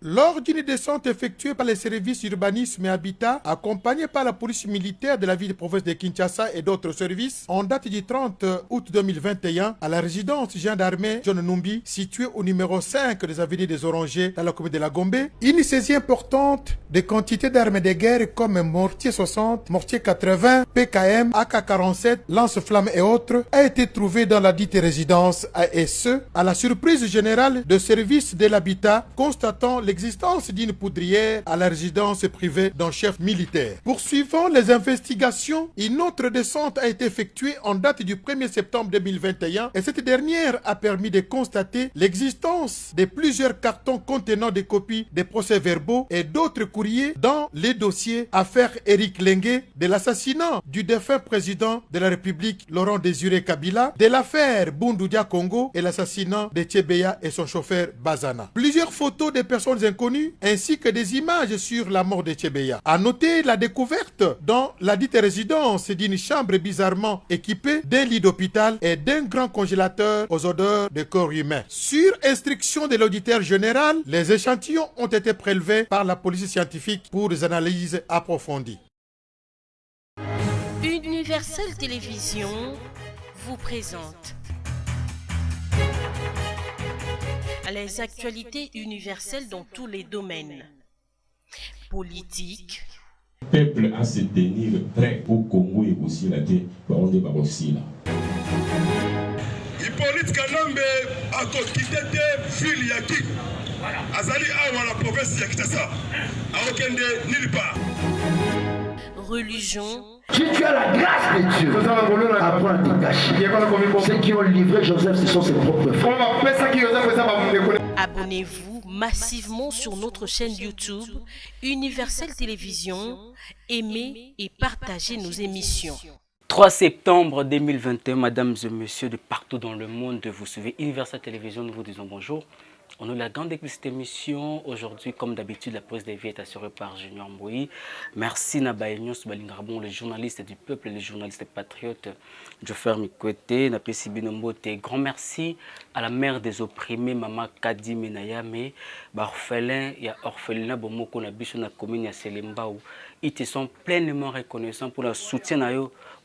Lors d'une descente effectuée par les services urbanisme et habitat, accompagnée par la police militaire de la ville de province de Kinshasa et d'autres services, en date du 30 août 2021, à la résidence gendarmerie John Numbi, située au numéro 5 des avenues des Orangers dans la commune de la Gombe, une saisie importante de quantités d'armes de guerre comme mortier 60, mortier 80, PKM, AK-47, lance-flammes et autres a été trouvée dans la dite résidence et ce, à la surprise générale de services de l'habitat constatant l'existence d'une poudrière à la résidence privée d'un chef militaire. Poursuivant les investigations, une autre descente a été effectuée en date du 1er septembre 2021 et cette dernière a permis de constater l'existence de plusieurs cartons contenant des copies des procès-verbaux et d'autres courriers dans les dossiers affaire Éric Lengue, de l'assassinat du défunt président de la République Laurent Désiré Kabila, de l'affaire Bundudia Congo et l'assassinat de Tchebeya et son chauffeur Bazana. Plusieurs photos de personnes inconnues ainsi que des images sur la mort de Tchebeya. À noter la découverte dans la dite résidence d'une chambre bizarrement équipée d'un lit d'hôpital et d'un grand congélateur aux odeurs de corps humain. Sur instruction de l'auditeur général, les échantillons ont été prélevés par la police scientifique pour des analyses approfondies. Universel Télévision vous présente les actualités universelles dans tous les domaines. Politique. Le peuple à se tenir prêt au Congo et aussi la terre, on est aussi là. Hippolyte Kanambe a quitté ville Yaki. Azali a la province de Kinshasa. A aucun nulle part. Religion. Si tu as la grâce de Dieu, apprends à te cacher. Ceux qui ont livré Joseph, ce sont ses propres frères. Abonnez-vous massivement sur notre chaîne YouTube Universel Télévision. Aimez et partagez nos émissions. 3 septembre 2021, mesdames et messieurs de partout dans le monde, vous suivez Universel Télévision, nous vous disons bonjour. On a la grande équipe de cette émission. Aujourd'hui, comme d'habitude, la pause des vies est assurée par Junior Mboui. Merci Nabaïnios Balingarbon, le journaliste du peuple, le journaliste patriote. Jofer Mikwete, Napesi Binombote. Grand merci à la mère des opprimés, Maman Kadi Menayame. Orphelin, il y a orphelinat Bomoko Nabiso na commune ya Selembao. Ils te sont pleinement reconnaissants pour le soutien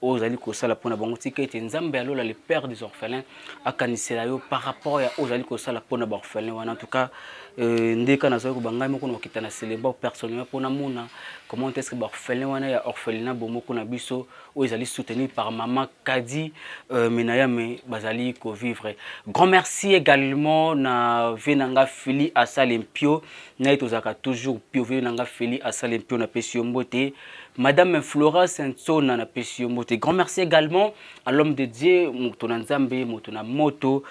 aux Ali Kosala pour la banque qui était Nzambe Alola, le père des orphelins, à Kaniselayo par rapport aux Ali Kosala pour la orphelin. En tout cas, ndeka na zoko bangay moko no kitana Selembao personnellement pour na mona comment est-ce que orphelin wana ya orphelinat Bomoko na biso aux Ali soutenus par Maman Kadi Menayame bazali ko vivre. Grand merci également na Venanga Fili à Salempio na itozaka toujours pio Venanga Fili à Salempio na Pesiombo. Madame Flora Sensona na Pesiombote. Grand merci également à l'homme de Dieu, Motona Nzambe, Motona Moto,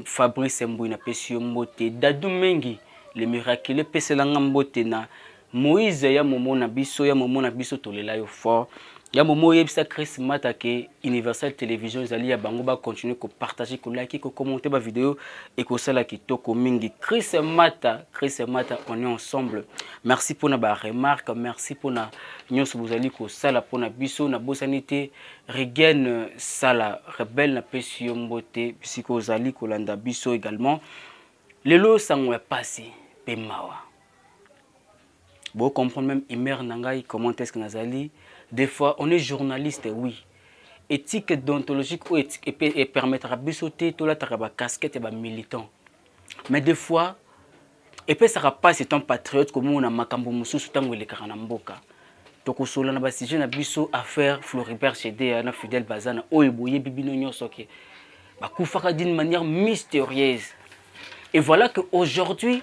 Fabrice Mbouy na Pesiombote, Dadou Mengi, le miraculeux Peselanga Mbote na Moïse ya momo na biso tolela yo fort. Ya momo yebisa Chris Mata ke Universal Télévision zali ya bango ba continuer ko partager ko liker ko commenter ba vidéo et ko sala kitoko mingi. Chris Mata, on est ensemble. Merci pour na ba remarque, merci pour na nyonso bozali ko sala pour na biso na bosanité Rigen sala rebelle na pesio mbote bisiko zali ko landa biso également. Lelo sango ya passé pemawa. Bon comprendre même Imer Nangai comment est-ce que nazali. Des fois, on est journaliste, oui. Éthique déontologique et permettra de sauter tout la casquette et militant. Mais des fois, et puis ça va pas c'est un patriote comme on a makambo musu tango le karanamboka. Donc au sol na ba sujet na biso affaire Floribert Chédé na Fidèle Bazana oyeboye bibino nyosoke. Ba kufaka d'une manière mystérieuse. Et voilà que aujourd'hui,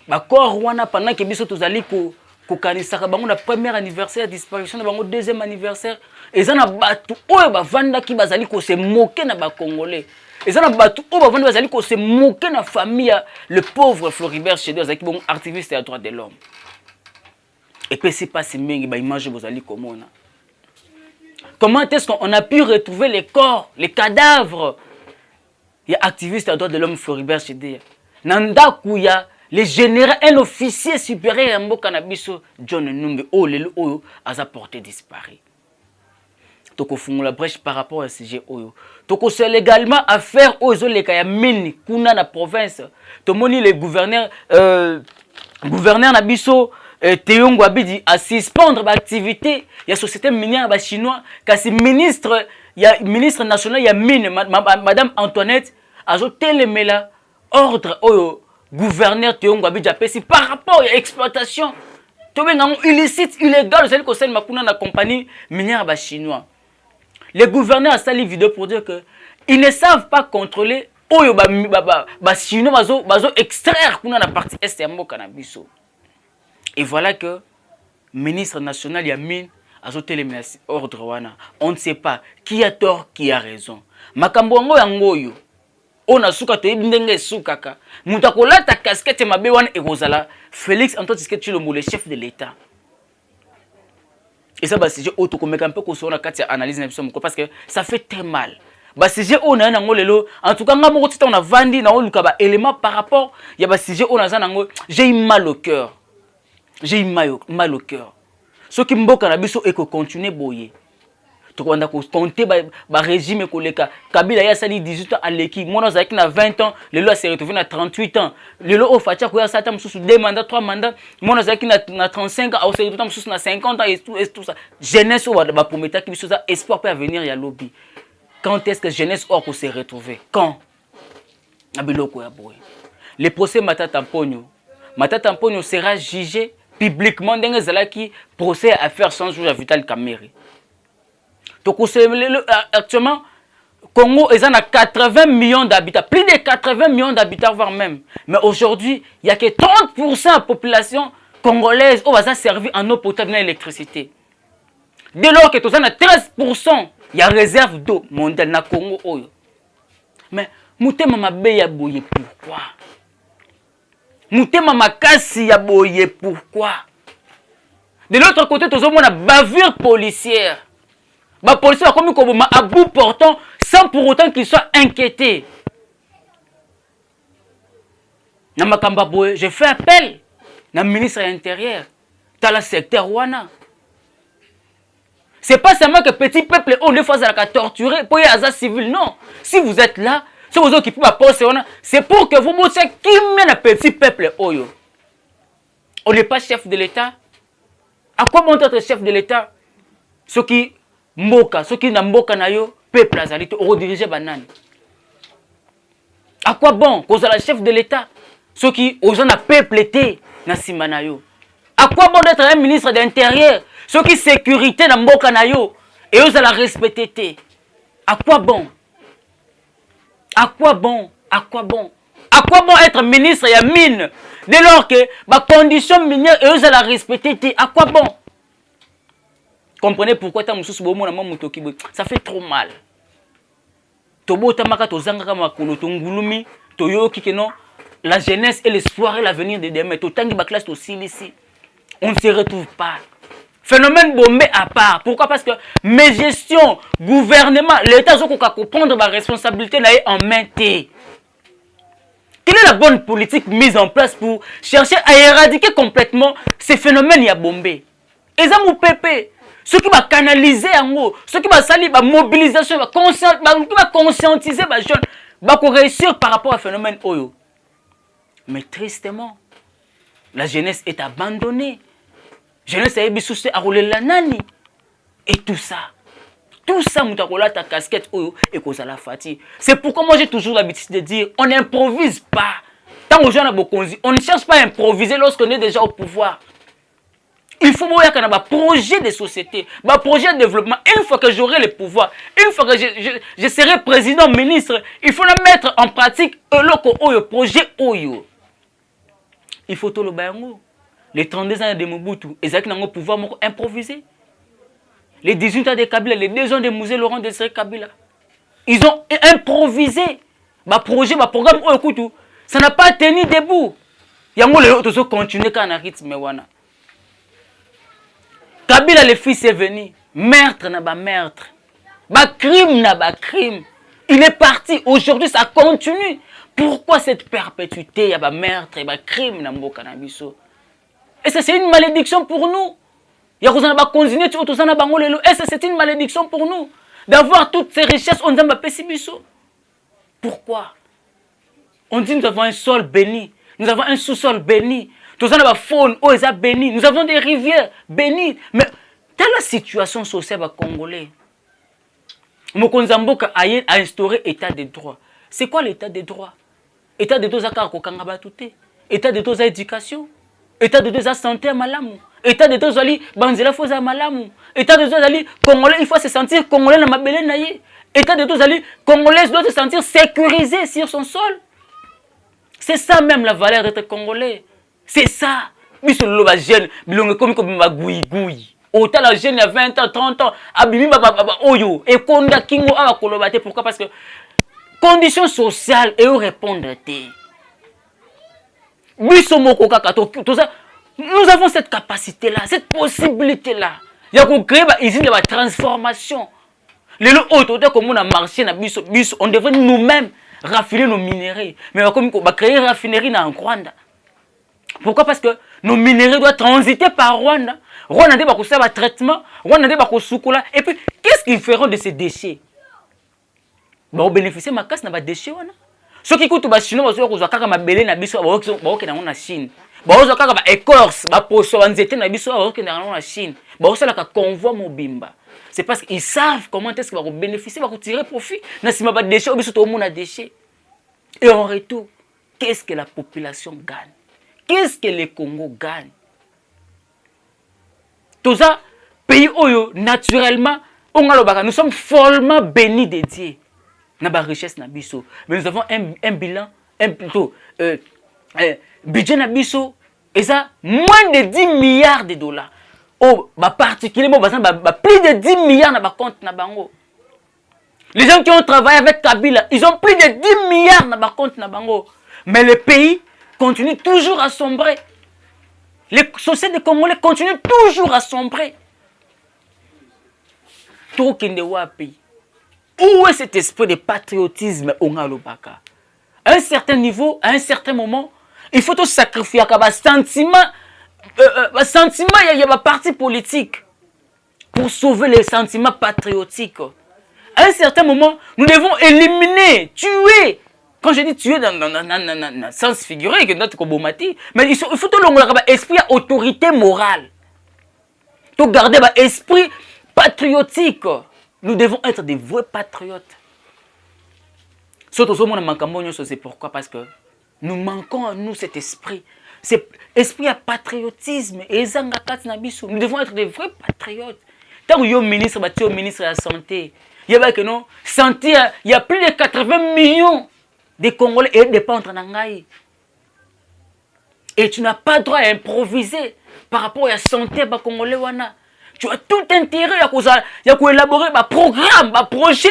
ba corps wana pendant que biso tozali ko kokanisaka bango na premier anniversaire disparition na bango deuxième anniversaire ezana batu oyo bavanda ki bazali ko se moquer na ba congolais ezana batu oyo bavanda bazali ko se moquer na famille le pauvre Floribert Chédé azaki bon activiste des droits de l'homme et puis c'est pas si mingi ba image bozali komona comment est-ce qu'on a pu retrouver les corps les cadavres ya activiste des droits de l'homme Floribert Chédé nanda kuya le général, un officier supérieur à Mboka Nabiso, John Numbe, lelo oyo, a porté disparu. Toko fumu la brèche par rapport à ce sujet oyo. Toko c'est légalement affaire aux les kaya mini kuna na province. Tomoni le gouverneur gouverneur Nabiso Théongo Abidi à suspendre l'activité il y a société minière chinois kasi ministre national il y a mine madame Antoinette azo telemela ordre au gouverneur Théongo Abidi apesi par rapport à exploitation illicite illégal c'est que makuna na compagnie minière chinois. Les gouverneurs a sali vidéo pour dire que ils ne savent pas contrôler oyo ba chinois bazo extraire kuna na partie est ya mboka na biso. Et voilà que ministre national Yamin a zoté les ordres wana. On ne sait pas qui a tort, qui a raison. Makambo ngo yangoyo. On a souka to ndenge soukaka. Mutakola ta casquette mabe wana ekozala Félix Antoine Tshisekedi Tshilombo le chef de l'État. Et ça bah c'est auto comme un peu qu'on soit quand analyse parce que ça fait très mal. Bah si j'ai on a un lelo en tout cas ngamo on a vendu na on ba élément par rapport il y a bah si j'ai on a un j'ai mal au cœur. J'ai mal au cœur. Ce qui mboka na biso et que continuer boyer. To wanda ko compter ba régime koleka Kabila ya sali 18 ans à l'équipe. Moi na 20 ans, le loi s'est retrouvé à 38 ans. Le loi au fatia ko ya sata mususu 2 mandats 3 mandats. Moi na 35 ans, au s'est retrouvé mususu na 50 ans et tout ça. Jeunesse au ba prometa ki biso ça espoir peut venir ya lobby. Quand est-ce que jeunesse or ko s'est retrouvé? Quand? Abiloko ya boy. Le procès Matata Mponyo sera jugé publiquement dans les procès à faire sans juge à Vital Kamerhe. Donc actuellement, Congo est à 80 millions d'habitants, plus de 80 millions d'habitants voire même. Mais aujourd'hui, il n'y a que 30% de la population congolaise qui va servir en eau potable et en électricité. Dès lors que tout ça, 13%, il y a réserve d'eau mondiale dans le Congo. Mais Moutema Mabe ya boye pourquoi? Moutema Makasi ya boye pourquoi? De l'autre côté, tout le monde a bavure policière. Les policiers ont commis comme à bout portant sans pour autant qu'ils soient inquiétés. Je fais appel au ministre de l'Intérieur dans le secteur Wana. Ce n'est pas seulement que petit peuple on est face à la torturer pour y avoir civil. Non. Si vous êtes là, si vous occupez ma poste, c'est pour que vous montriez qui mène un petit peuple. On n'est pas chef de l'État. À quoi bon être chef de l'État? Ceux qui mboka, ceux qui n'amboka na yo, peuple azali, on redirige banane. À quoi bon qu'on soit le chef de l'État? Ceux qui ont un peuple été na simana yo. À quoi bon d'être un ministre de l'Intérieur? Ceux qui sécurité na mboka na yo et eux la respecter. À quoi bon? À quoi bon? À quoi bon? À quoi bon être ministre et mine dès lors que ma condition minière et eux la respecter? À quoi bon? Comprenez pourquoi ça fait trop mal. La jeunesse et l'espoir et l'avenir de demain. On ne se retrouve pas. Phénomène bombé à part. Pourquoi? Parce que mes gestions, gouvernement, l'État doit prendre ma responsabilité en main. Quelle est la bonne politique mise en place pour chercher à éradiquer complètement ces phénomènes y a bombé? Et ça mon pépé. Ceux qui vont canaliser en haut, ceux qui vont salir la mobilisation, qui vont conscientiser les jeunes, vont réussir par rapport à phénomène Oyo. Mais tristement, la jeunesse est abandonnée. La jeunesse est abandonnée à rouler la nani. Et tout ça, mutakola ta casquette Oyo et cause à la fatigue. C'est pourquoi moi j'ai toujours l'habitude de dire, on n'improvise pas. Tant que on ne cherche pas à improviser lorsqu'on est déjà au pouvoir. Il faut voir qu'il y a un projet de société, un projet de développement. Une fois que j'aurai le pouvoir, une fois que je serai président, ministre, il faut le mettre en pratique le projet Oyo. Il faut tout le bayango. Les 32 ans de Mobutu, ils ont le pouvoir improviser. Les 18 ans de Kabila, les 2 ans de Musée Laurent Désiré Kabila. Ils ont improvisé. Le projet, le programme Oyo, ça n'a pas tenu debout. Il y a les autres qui continuent à rythme. Kabila le fils est venu, meurtre n'a pas meurtre, crime n'a pas crime. Il est parti, aujourd'hui ça continue. Pourquoi cette perpétuité, il y a meurtre et crime dans le Canabiso? Et ça c'est une malédiction pour nous. Il y a continuer et ça c'est une malédiction pour nous. D'avoir toutes ces richesses, on dit que pourquoi? On dit que nous avons un sol béni, nous avons un sous-sol béni. Tous on a faune, oh, ils ont béni. Nous avons des rivières bénies. Mais dans la situation sociale congolais, Mokonzamboka a instauré l'état de droit. C'est quoi l'état de droit? État de droit, c'est état de droit, c'est éducation. État de droit, c'est santé à malamu. État de droit, c'est banzela foza malamu. État de droit, c'est congolais, il faut se sentir congolais na mabele naye. État de droit, c'est congolais doit se sentir sécurisé sur son sol. C'est ça même la valeur d'être congolais. C'est ça. Biso loba jeune, bilonge comme magui gui. Autant la jeune il y a 20 ans, 30 ans, abimi oyo et konda kingo aba kolobate. Pourquoi? Parce que conditions sociales et répondre té. Biso moko kaka tout ça. Nous avons cette capacité là, cette possibilité là. Il y a qu'on crée ba usine de transformation. Les autres comme on a marché na biso, on devrait nous-mêmes raffiner nos minerais. Mais comme on va créer une raffinerie en Rwanda. Pourquoi? Parce que nos minerais doivent transiter par Rwanda. Rwanda va faire un traitement, Rwanda va faire. Et puis, qu'est-ce qu'ils feront de ces déchets? Ils bénéficient de ma casse de déchets. Ceux qui écoutent les Chinois, ils vont faire des bébés dans la Chine. Ils vont faire des écorces, des poissons, des étés dans la Chine. Ils vont faire des convois mobimba. C'est parce qu'ils savent comment est-ce qu'ils vont bénéficier, ils vont tirer profit. Dans ces déchets, ils vont faire des déchets. Et en retour, qu'est-ce que la population gagne? Qu'est-ce que le Congo gagne? Tout ça, pays oyo, naturellement, nous sommes follement bénis de Dieu. Nous avons richesse na biso. Mais nous avons un bilan, budget na biso, et ça, moins de 10 milliards de dollars. Oh, particulièrement, plus de 10 milliards na compte na bango. Les gens qui ont travaillé avec Kabila, ils ont plus de 10 milliards na compte na bango. Mais le pays continue toujours à sombrer. Les sociétés congolais continuent toujours à sombrer. Où est cet esprit de patriotisme au Ngalobaka? À un certain niveau, à un certain moment, il faut se sacrifier à un sentiment. Il y a un parti politique pour sauver les sentiments patriotiques. À un certain moment, nous devons éliminer, tuer. Quand je dis tuer dans le sens figuré, que notre Kobomati, mais il faut tout l'esprit autorité morale. Tout garder l'esprit patriotique. Nous devons être des vrais patriotes. Surtout c'est pourquoi? Parce que nous manquons à nous cet esprit. Cet esprit à patriotisme. Nous devons être des vrais patriotes. Tant que le ministre de la Santé, il y a plus de 80 millions de Congolais et de pentes en Angaï. Et tu n'as pas le droit à improviser par rapport à la santé des Congolais. Tu as tout intérêt à élaborer un programme, un projet.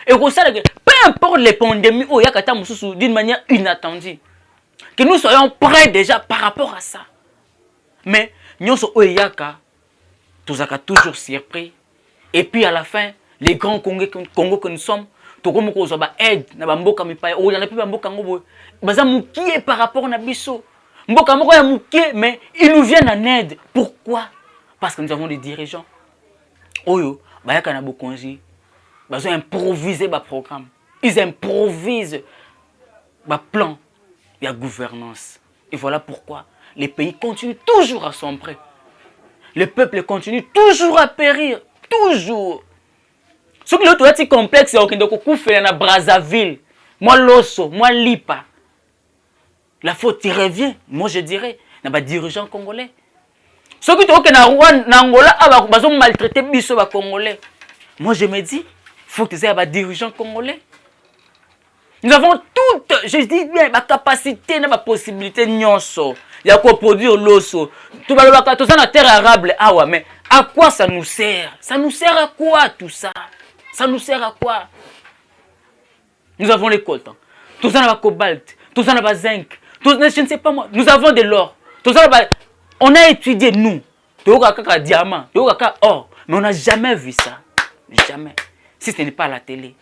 Et peu importe les pandémies, d'une manière inattendue. Que nous soyons prêts déjà par rapport à ça. Mais nous sommes toujours surpris. Et puis à la fin, les grands Congo que nous sommes, aide par rapport à Bisso. Mais ils nous viennent en aide. Pourquoi? Parce que nous avons des dirigeants. Ils improvisent des programmes. Ils improvisent des plans de gouvernance. Et voilà pourquoi les pays continuent toujours à sombrer. Le peuple continue toujours à périr. Toujours. Ce qui est aussi complexe, c'est que dans Brazzaville, moi Loso, moi Lipa. La faute y revient, moi je dirais, dans les dirigeants congolais. Ce qui est en Angola, ils ont maltraité les Congolais. Moi je me dis, il faut que les dirigeants congolais. Nous avons toutes, je dis bien, la capacité, la possibilité, il y a quoi produire l'osso. Tout ça dans la terre arable, mais à quoi ça nous sert? Ça nous sert à quoi tout ça? Ça nous sert à quoi? Nous avons les coltans. Tout ça, on a le cobalt. Tout ça, on a le zinc. Tout ça, je ne sais pas moi. Nous avons de l'or. Tout ça, on a étudié, nous. Tout ça, on a diamant. Tout ça, or. Mais on n'a jamais vu ça. Jamais. Si ce n'est pas à la télé.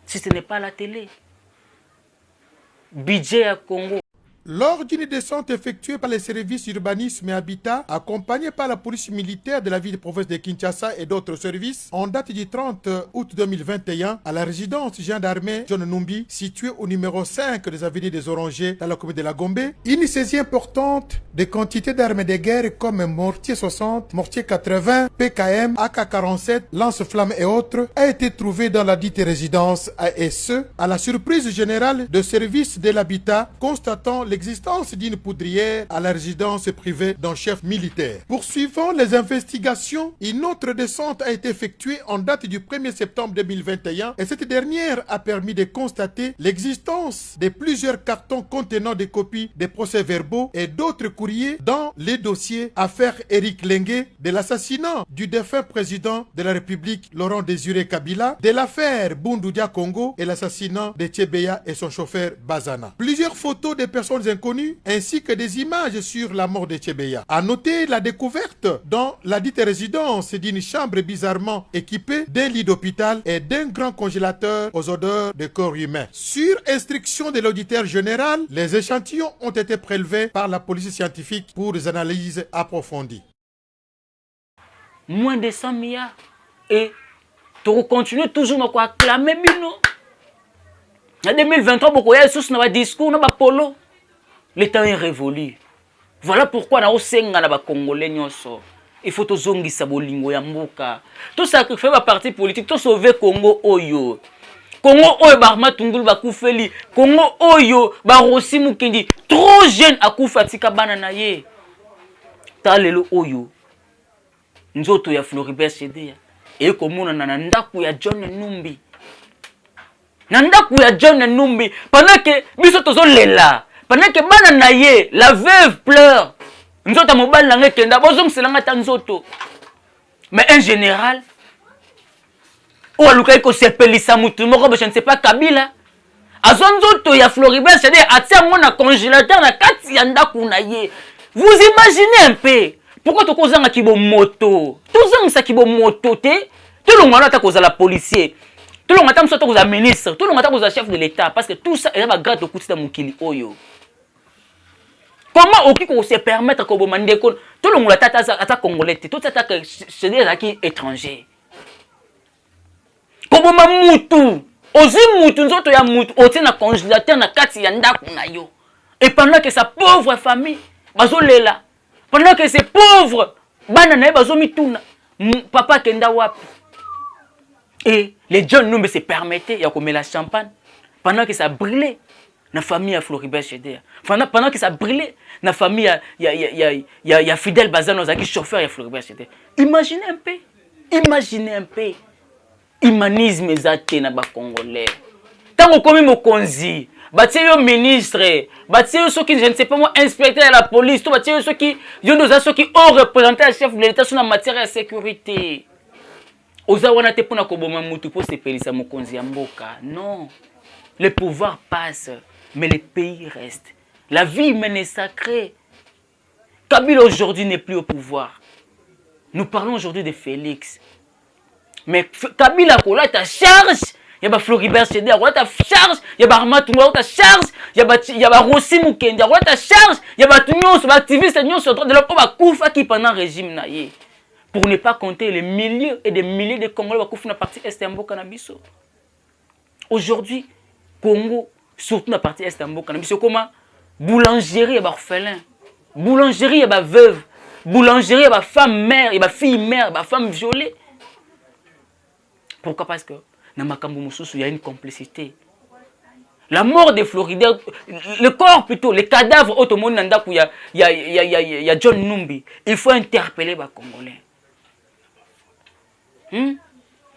Si ce n'est pas à la télé. Budget à Congo. Lors d'une descente effectuée par les services d'urbanisme et habitat, accompagnée par la police militaire de la ville de province de Kinshasa et d'autres services, en date du 30 août 2021, à la résidence gendarmerie John Numbi, située au numéro 5 des avenues des Orangers dans la commune de la Gombe, une saisie importante de quantités d'armes de guerre comme mortier 60, mortier 80, PKM, AK-47, lance-flammes et autres a été trouvée dans la dite résidence ASE, à la surprise générale de services de l'habitat constatant l'existence d'une poudrière à la résidence privée d'un chef militaire. Poursuivant les investigations, une autre descente a été effectuée en date du 1er septembre 2021 et cette dernière a permis de constater l'existence de plusieurs cartons contenant des copies des procès-verbaux et d'autres courriers dans les dossiers affaire Éric Lengue, de l'assassinat du défunt président de la République Laurent Désiré Kabila, de l'affaire Bundoudia Congo et l'assassinat de Tchebeya et son chauffeur Bazana. Plusieurs photos des personnes inconnues ainsi que des images sur la mort de Tchebeya. À noter la découverte dans la dite résidence d'une chambre bizarrement équipée d'un lit d'hôpital et d'un grand congélateur aux odeurs de corps humain. Sur instruction de l'auditeur général, les échantillons ont été prélevés par la police scientifique pour des analyses approfondies. Moins de 100 milliards et tu continues toujours à acclamer Bino. En 2023, beaucoup de choses dans le discours, dans le polo. Le temps est révolu. Voilà pourquoi dans le Congolais, il faut que zongi sabolingo ya mboka. Tout sacrifier ma parti politique, tout sauver Congo Oyo. Congo Oyo barma tungulu bakufeli. Congo Oyo barosi mukendi. Trop jeune akufa tika bana na ye. Talelo Oyo. Nzoto ya Floribert Chedeya. Et komona na ndaku ya John Numbi. Na ndaku ya John Numbi. Pendant que biso tozo lela. Pendant que bana na ye, la veuve pleure. Nzoto mobile na ngekenda bozo mselanga ta nzoto. Mais un général ou aluka ko sepelisa mutu moko je ne sais pas Kabila. Azo nzoto ya Floribert Chedeya atia mona congélateur na kati ya ndaku na ye. Vous imaginez un peu pourquoi to kozanga kibo moto. Tozanga sa kibo moto te. Tout le monde ta kozala policier. Tout le monde ta msoto kozala ministre. Tout le monde ta kozala chef de l'état parce que tout ça est va grâce au coup de mukili oyo. Comment on se permettre que tout le monde est congolais, tout c'est des acquis étrangers. Comment mutu, ozi mutu nzoto ya mutu, oti na congélateur na kati ya ndaku na yo. Et pendant que sa pauvre famille bazo lela, pendant que ces pauvres bana na bazo mituna, papa kenda wapi. Et les jeunes nous se permettaient ya comme la champagne pendant que ça brûlait. La famille a Floribert Chedeya. Pendant que ça brûlait, la famille y a Fidel Bazano qui chauffeur y a Floribert Chedeya. Imaginez un peu. Imaginez un peu. Humanisme ezate na ba Congolais. Tant qu'on comme mokonzi, batie yo ministre, batie yo ceux qui je ne sais pas moi inspecteur de la police, tout batie yo ceux qui ont représenté le chef de l'État sur la matière de sécurité. Oza wana te pona ko boma mutu po se pelisa mokonzi ya mboka. Non. Le pouvoir passe. Mais le pays reste. La vie humaine est sacrée. Kabila aujourd'hui n'est plus au pouvoir. Nous parlons aujourd'hui de Félix. Mais Kabila, là, ta charge. Il y a Floribert Chedeya, là, ta charge. Il y a Armatou, là, ta charge. Il y a Rossi Mukendi, là, ta charge. Il y a Batunios, activiste, sur droit de l'homme, Koufa qui pendant le régime. Pour ne pas compter les milliers et des milliers de Congolais qui font la partie Est Mbo Canabiso. Aujourd'hui, Congo, surtout dans la partie Est Mbo Canabiso, comment boulangerie et orphelin, boulangerie et veuve, boulangerie et femme mère, et fille mère, et femme violée. Pourquoi? Parce que dans Makambo Moussoussou, il y a une complicité. La mort de Floribert, le corps plutôt, les cadavres, automobile Nanda, il y a John Numbi. Il faut interpeller les Congolais.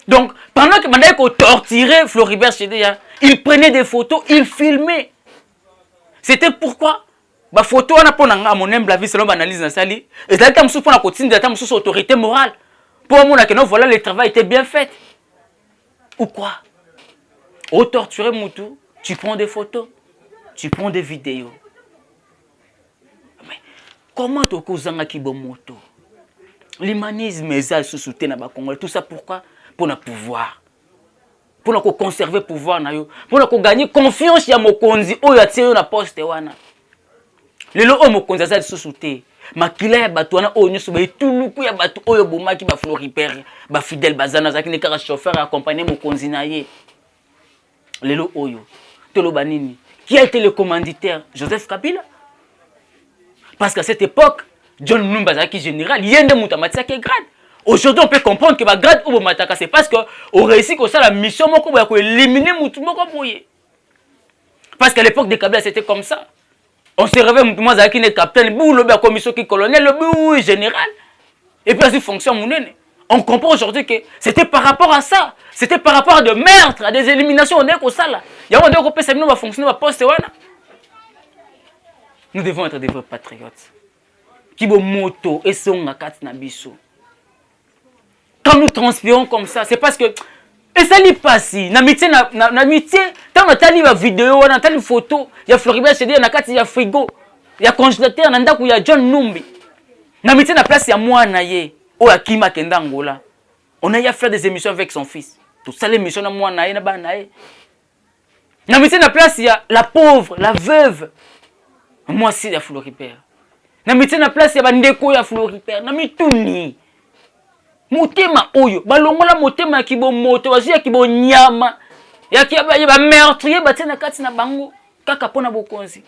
Donc, pendant que Mandako torturait Floribert Chedeya, il prenait des photos, il filmait. C'était pourquoi la photo, on a pas mon humble avis selon l'analyse dans sa lit. Et là, il faut continuer d'être sous autorité morale. Pour moi, voilà, le travail était bien fait. Ou quoi? Au torturer Moutou, tu prends des photos, tu prends des vidéos. Mais comment tu as qui bon moto? L'humanisme est sous-soutenu dans le Congo. Tout ça pourquoi? Pour le pouvoir. Pour conserver le pouvoir. Pour gagner confiance à Mokonzi ou à tirer la poste. lelo o mokonzi azali susu te makila ya bato wana oyo nyonso baetuluku ya bato oyo bomaki bafloripere bafidèle bazana azalaki ne kaka chauffeur accompagné mokonzi na ye lelo oyo toloba nini qui a été le commanditaire? Joseph Kabila. Parce qu'à cette époque John Numba azalaki général yende mutu amatisaki grade. Aujourd'hui on peut comprendre que ba grade oyo bomataka c'est parce que on réussit que ça la mission moko boya ko éliminer mutu moko boye. Parce qu'à l'époque de Kabila c'était comme ça. On se réveille mutu moi azalaki ne capitaine bou lobi a commission qui colonel lobi général et puis à fonction munene. On comprend aujourd'hui que c'était par rapport à ça. C'était par rapport à des meurtres, à des éliminations. On est comme ça là. Il y a un peu de va fonctionner, va poste. Nous devons être des vrais patriotes. Qui vont moto et son akati na biso. Quand nous transpirons comme ça, c'est parce que et ça n'est pas si. N'amitié, tant que tu as une vidéo, tu as une photo, il y a Floribert Chédé, il y a frigo, il y a congélateur, il y a John Numbi. N'amitié na place il y a moi naye. Oh, Akima Kenda Angola. On a eu à faire des émissions avec son fils. Tout ça, les émissions, moi, naïe, na ba naïe. Na mission na place, il y a la pauvre, la veuve. Moi aussi, il y a Floribert. Na mission na place, il y a Bandeko, il y a Floribert. Na mituni. Motema oyo. Balongola motema kibo moto. Wazi ya kibo nyama. Ya ba meurtrier, batie na kati na bango. Kaka pona bokonzi.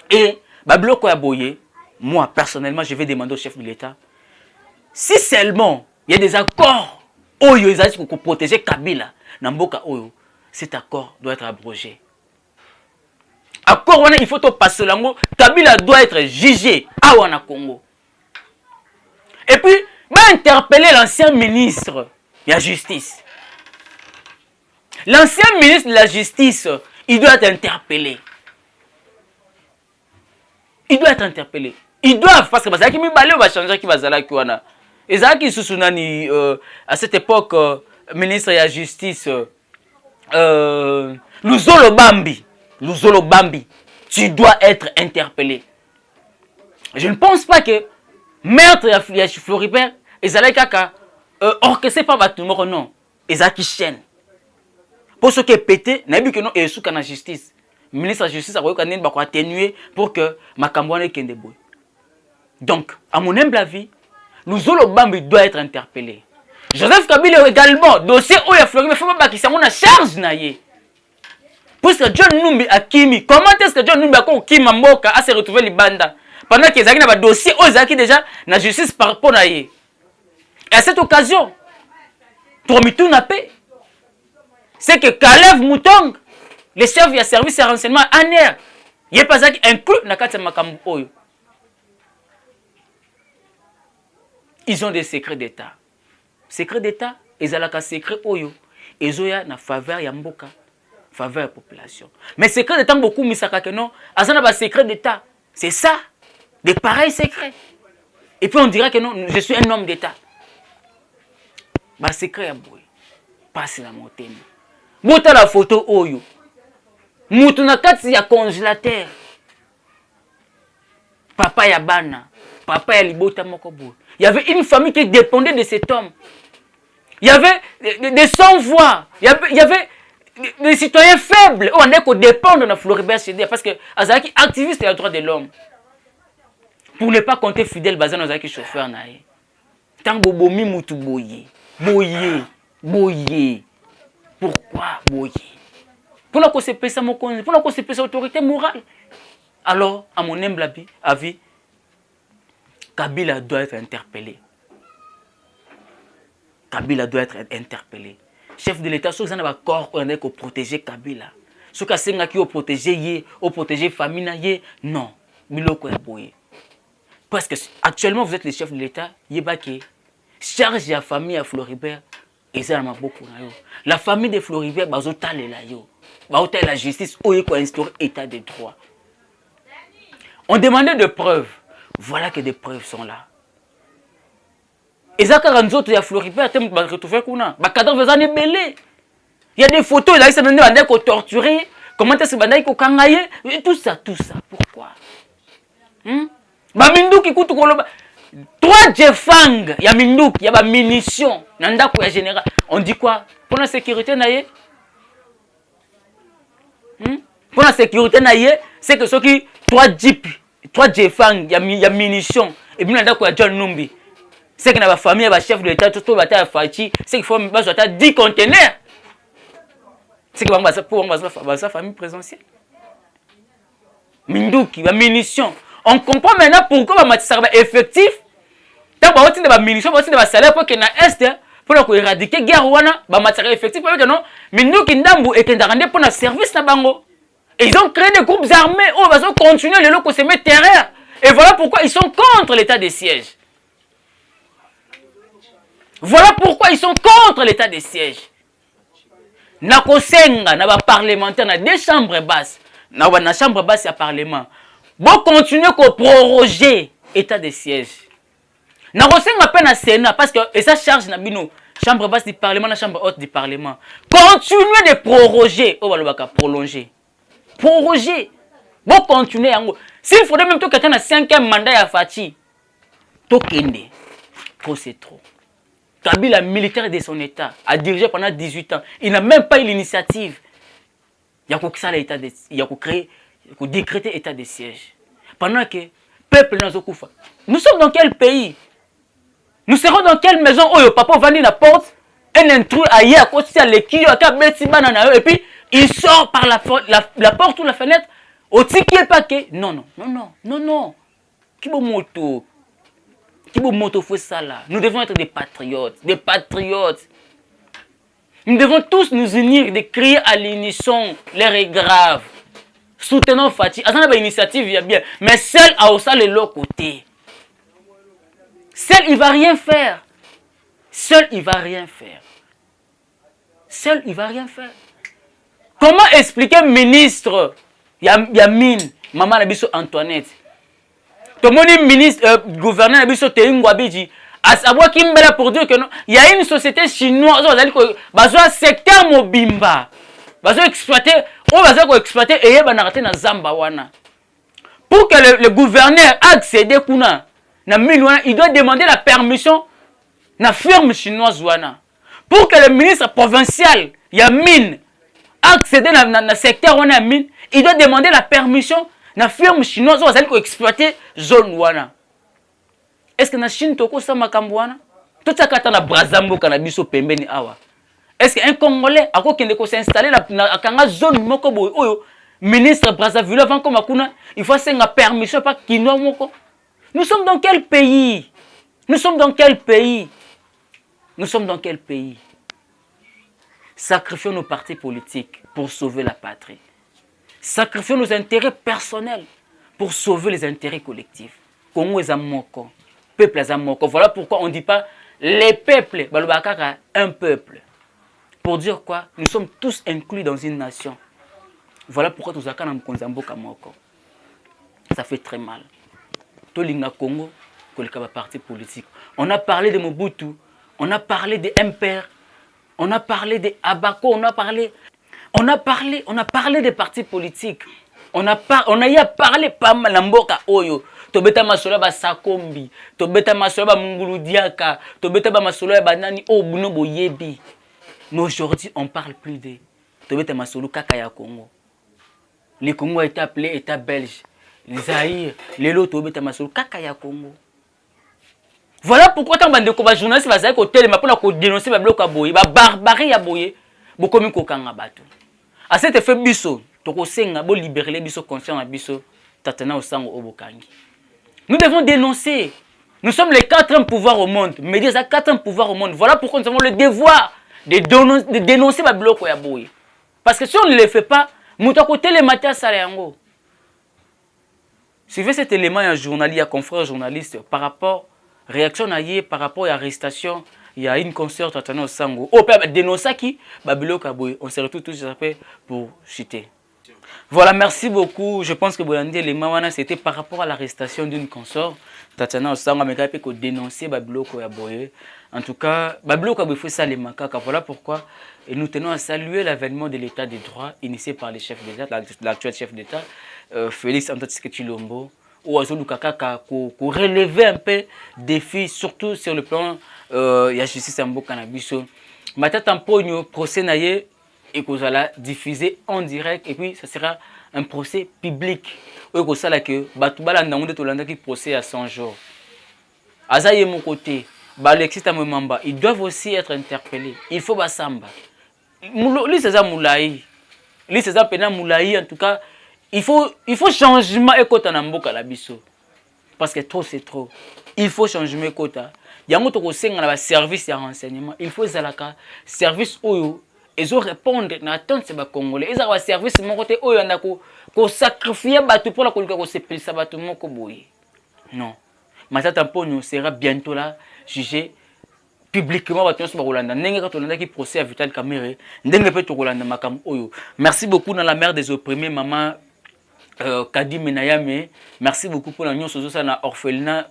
Et, babloko ya boye. Moi, personnellement, je vais demander au chef de l'État. Si seulement il y a des accords Oyo pour protéger Kabila, Namboka Oyo, cet accord doit être abrogé. Accord, il faut passer l'ango. Kabila doit être jugé à Wana Congo. Et puis, va interpeller l'ancien ministre de la justice. L'ancien ministre de la justice, il doit être interpellé. Il doit être interpellé. Ils doivent, parce que ça qui va changer qui va zala kiwana. Et ça qui Susunani à cette époque ministre de la justice Luzolo Bambi, tu dois être interpellé. Je ne pense pas que maître ya Floribert ezala kaka orchestré par Batumoro non, ezala qui chaîne. Pour ce qui est pété, n'a vu que non et sous la justice. Le ministre de la justice a reconnu qu'il atténuer pour que Makambo ne kende boy. Donc, à mon humble avis, Luzolo Bambi doit être interpellé. Joseph Kabila également, dossier où il y a Floribert, il faut pas qu'il s'en charge naïe. Puisque John Numbi a Kimi, comment est-ce que John Numbi a Kimi Mboka a se retrouvé les bandes pendant qu'ils avaient un dossier où ils ont déjà la justice par rapport à naïe. Et à cette occasion, Tromitou n'a pas. C'est que Kalev Moutong, le chef du service de renseignement ANR, il n'est pas inclus dans le cadre de Makambo. Ils ont des secrets d'État. Secrets d'État, ils ont des secrets Oyo. Ils ont une faveur à Mboka, faveur à la population. Mais secrets d'État, beaucoup de gens que non, ils ont des secrets d'État. C'est ça, des pareils secrets. Et puis on dirait que non, je suis un homme d'État. Bah secret à boy, passe la montagne. Mouta la photo Oyo. Mouta na kati ya congélateur. Papa ya bana, papa ya libota mokobo. Il y avait une famille qui dépendait de cet homme. Il y avait des sans-voix. Il y avait des citoyens faibles. On est qu'on dépend de la Floribert Chédé. Parce que Azaki activiste des droits de l'homme. Pour ne pas compter fidèle Bazan Azaki chauffeur naïe. Tant que bomi moutou boye. Boye. Pourquoi boye? Pour qu'on se paie ça mon con, pour qu'on se paie sa autorité morale. Alors, à mon humble avis, Kabila doit être interpellé. Kabila doit être interpellé. Chef de l'État, ceux qui ont un corps pour protéger Kabila. Ceux qui ont protégé la famille, non. Parce que actuellement, vous êtes le chef de l'État, qui charge la famille à Floribert. Et ça m'a beaucoup. La famille de Floribert, la justice, où il instaurer l'état de droit. On demandait des preuves. Voilà que des preuves sont là. Et ça, quand nous autres, il y a Floribert, il y a retrouvé cadavre belé. Il y a des photos, il y a des gens qui ont torturé. Comment est-ce que vous kangaye? Tout ça. Pourquoi? Mindou qui coûte 3 Jeffang, il y a Mindou, il y a des munitions. Nandako ya général. On dit quoi? Pour la sécurité, pour la sécurité, c'est que ceux qui 3 jeeps, 3 jeffang, il y a munitions. Et puis, il y a John Numbi. C'est que la famille, le chef de l'État, tout le monde a fait, c'est qu'il faut 10 conteneurs. C'est que pour la famille présidentielle. Mindouki, la munition. On comprend maintenant pourquoi la matière effectif. Tant que tu as des munitions, tu as des salaires pour qu'il y ait un Est, pour éradiquer la guerre, la matière effective, parce que non, Mindouki Ndambu est un pour le service. Et ils ont créé des groupes armés, ils vont continuer les locaux, se mettre terrain. Et voilà pourquoi ils sont contre l'état de siège. Voilà pourquoi ils sont contre l'état de siège. Nakosenga, na ba parlementaire, na 2 chambres basses. Na chambre basse, il y a parlement. Bon, continuer à proroger l'état de siège. Nakosenga peine à Sénat, parce que, et ça charge na bino, chambre basse du parlement, la chambre haute du parlement. Continuer de proroger, oh, va prolonger. Proroger. Bon, continuer. S'il faudrait même que quelqu'un a 5e mandat à Fati, Tokende, trop c'est trop. Kabila, militaire de son état, a dirigé pendant 18 ans. Il n'a même pas eu l'initiative. Il y a créé, décréter l'état de siège. Pendant que le peuple n'a pas. Nous sommes dans quel pays? Nous serons dans quelle maison où le papa va venir à la porte, un intrus ailleurs, à côté de l'équipe, et puis il sort par la porte ou la fenêtre. Au ticket paquet. Non. Qui bon moto? Qui bon moto fait ça là? Nous devons être des patriotes. Des patriotes. Nous devons tous nous unir, de crier à l'unisson. L'air est grave. Soutenons Fati. À une initiative, il y a bien. Mais seul à aussi de l'autre côté. Seul, il ne va rien faire. Seul, il ne va rien faire. Seul, il ne va rien faire. Comment expliquer ministre Yamine, maman Nabiso Antoinette? Tout le monde ministre, gouverneur Nabiso Teingwa Bidji. À savoir qu'il me pour dire que non, il y a une société chinoise, un secteur mobimba, exploiter, on va exploiter et il va arrêter dans Zamba wana. Pour que le gouverneur accède à kuna, il doit demander la permission na firme chinoise wana. Pour que le ministre provincial Yamine accède dans le secteur wana mine, il doit demander la permission na firme chinoise va exploiter zone wana. Est-ce que na Chine toko sa makambwana? Tout ça kata na Brazambo kana biso pembeni awa. Est-ce qu'un Congolais a kende ko s'installer na kanga zone moko boy oyo ministre Brazzaville avant comme akuna, il faut senga permission pas kino moko. Nous sommes dans quel pays? Nous sommes dans quel pays? Nous sommes dans quel pays? Sacrifions nos partis politiques pour sauver la patrie. Sacrifions nos intérêts personnels pour sauver les intérêts collectifs. Congo est moko. Peuple est moko. Voilà pourquoi on ne dit pas les peuples, un peuple. Pour dire quoi? Nous sommes tous inclus dans une nation. Voilà pourquoi nous avons moko. Ça fait très mal. Tolinga Congo, parti politique. On a parlé de Mobutu, on a parlé de MPR, on a parlé de Abako, on a parlé des partis politiques. On a parlé pas mal d'amboka oyo. Tobeta masolo ba Sakombi, tobeta masolo ba Munguludiaka, tobeta ba masolo ba nani o buno boyebi. Mais aujourd'hui, on parle plus de tobeta masolo kaka ya Congo. Le Congo a été appelé État belge. Les Zaïre, les lots tobeta masolo kaka ya Congo. Voilà pourquoi tant bande ko ba journaliste ba ko télé pour ko dénoncer ba bloc aboye, ba barbarie ya boye, bokomi ko kanga bato. À cet effet biso, toko senga bo libérer les biso conscients na biso tatana osango obokangi. Nous devons dénoncer. Nous sommes les 4e pouvoirs au monde. Médias à 4e pouvoirs au monde. Voilà pourquoi nous avons le devoir de dénoncer ma bloc ya boye. Parce que si on ne le fait pas, nous avons côté les matières salayango. Suivez cet élément un journaliste, un confrère journaliste par rapport réaction à par rapport à l'arrestation, il y a une concert tatana osango. Oh père dénoncer qui ba bloc ya boye. On se retrouve tous après pour chuter. Voilà, merci beaucoup. Je pense que les Mawana, c'était par rapport à l'arrestation d'une consort. Tatiana Osanga m'a dénoncé Babiloko Yaboye. En tout cas, Babiloko Yaboye fait ça les macaques. Voilà pourquoi nous tenons à saluer l'avènement de l'état des droits initié par les chefs d'État, l'actuel chef d'État, Félix Antoine Tshisekedi Tshilombo, ou Azolu Kakaka, pour relever un peu des défis, surtout sur le plan de la justice en Bokanabiso. Ma tête en procès naïe. Et que vous allez diffuser en direct et puis ça sera un procès public. Oui, comme ça là que Batubala n'a pas qui procès à 100 jours. Azaye mon côté, Alexis Tamemamba, ils doivent aussi être interpellés. Il faut Basamba. Lui c'est ça Moulaï. Lui c'est ça Pena Moulaï en tout cas. Il faut changement et quota Namboka la biso. Parce que trop c'est trop. Il faut changement et quota. Il y a un autre service de renseignement. Il faut zalaka service oyo. Ils ont répondre à l'attente de Congolais. Ils ont un service de mon côté oyo andako ko sacrifier batu pour la kolika ko sepelisa batu moko boye. Non. Matata Mponyo sera bientôt là jugé publiquement batu sur Rolanda. Ndenge ka tolanda ki procès à Vital Kamerhe. Ndenge pe to Rolanda makam oyo. Merci beaucoup dans la mère des opprimés maman Kadi Menayame, merci beaucoup pour la union sozo na orphelinat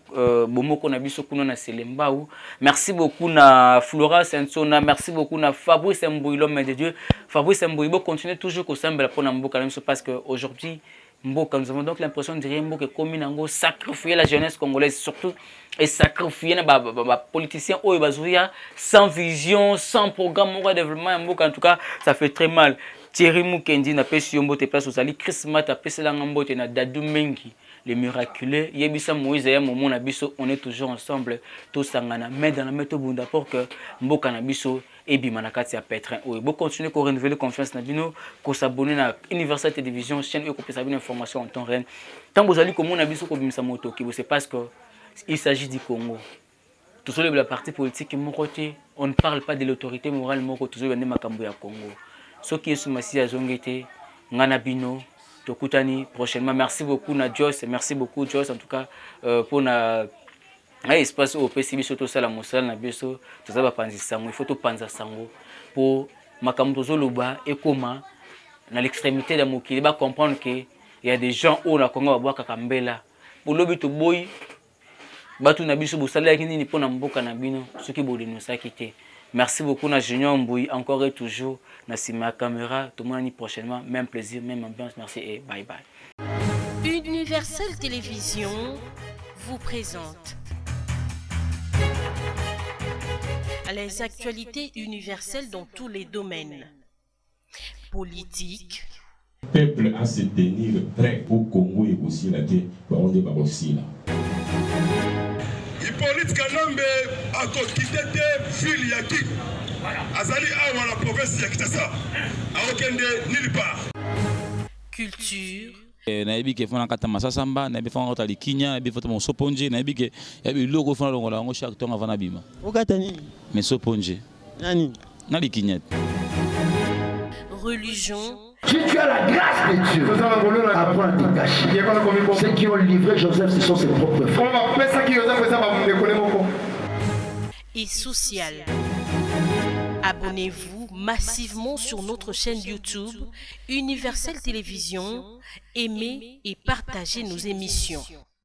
bomoko na biso kuna na Selembao. Merci beaucoup na Flora Sensona, merci beaucoup na Fabrice Mbouy l'homme de Dieu. Fabrice Mbouy continue toujours au semble pour na mboka parce que aujourd'hui mboka nous avons donc l'impression de dire mboka comme nango sacrifier la jeunesse congolaise surtout et sacrifier na politiciens oyo bazuya sans vision, sans programme de développement mboka en tout cas ça fait très mal. Thierry Mukendi n'a pas su mbote place aux ali Chris Mat a passé la mbote na Dadou Mengi les miraculeux yebisa Moïse ya momo na biso on est toujours ensemble tous sangana mais dans la méthode bunda pour que mboka na biso et bima na kati ya pétrin oyo bo continuer ko renouveler confiance na bino ko s'abonner na Universal Télévision chaîne et ko pesa bien information en temps réel tant vous allez comme na biso ko bimisa moto ki c'est parce que il s'agit du Congo tout seul la partie politique mon côté on ne parle pas de l'autorité morale moko toujours vende makambo ya Congo. Ce qui est sous ma scie à Zongete, Nganabino, Tokutani, prochainement. Merci beaucoup, Joyce. Merci beaucoup, Joyce, en tout cas, pour l'espace au PCB, surtout ça, la Moussal, la Besso, tout ça va penser sango. Il faut tout penser sango pour Makambozo Loba et Koma, dans l'extrémité de Moki, il va comprendre qu'il y a des gens où la Congo va boire Kakambela. Pour l'objet de boy, Batu Nabiso, Boussala, qui n'est pas dans Mboka Nabino, ce qui est nous a quitté. Merci beaucoup, na Junior Mbouy, encore et toujours, na Sima Caméra, tout le monde prochainement, même plaisir, même ambiance, merci et bye bye. Universal Télévision vous présente les actualités universelles dans tous les domaines. Politique. Le peuple à se tenir prêt au Congo et aussi la terre, on est aussi là. Hippolyte Kanambe a quitté ville ya Kik. Azali awa la province ya Kinshasa. A okende nulle part. Culture. Nayebi ke fona kata masasamba, nayebi fona kata likinya, nayebi fona mosoponje, nayebi ke yabi logo fona longola ngo chaque temps avant abima. Okata nini? Mais soponje. Nani? Na likinya. Religion. Si tu as la grâce de Dieu, apprends à te cacher. Ceux qui ont livré Joseph, ce sont ses propres frères. Et social. Abonnez-vous massivement sur notre chaîne YouTube Universal Télévision, aimez et partagez nos émissions.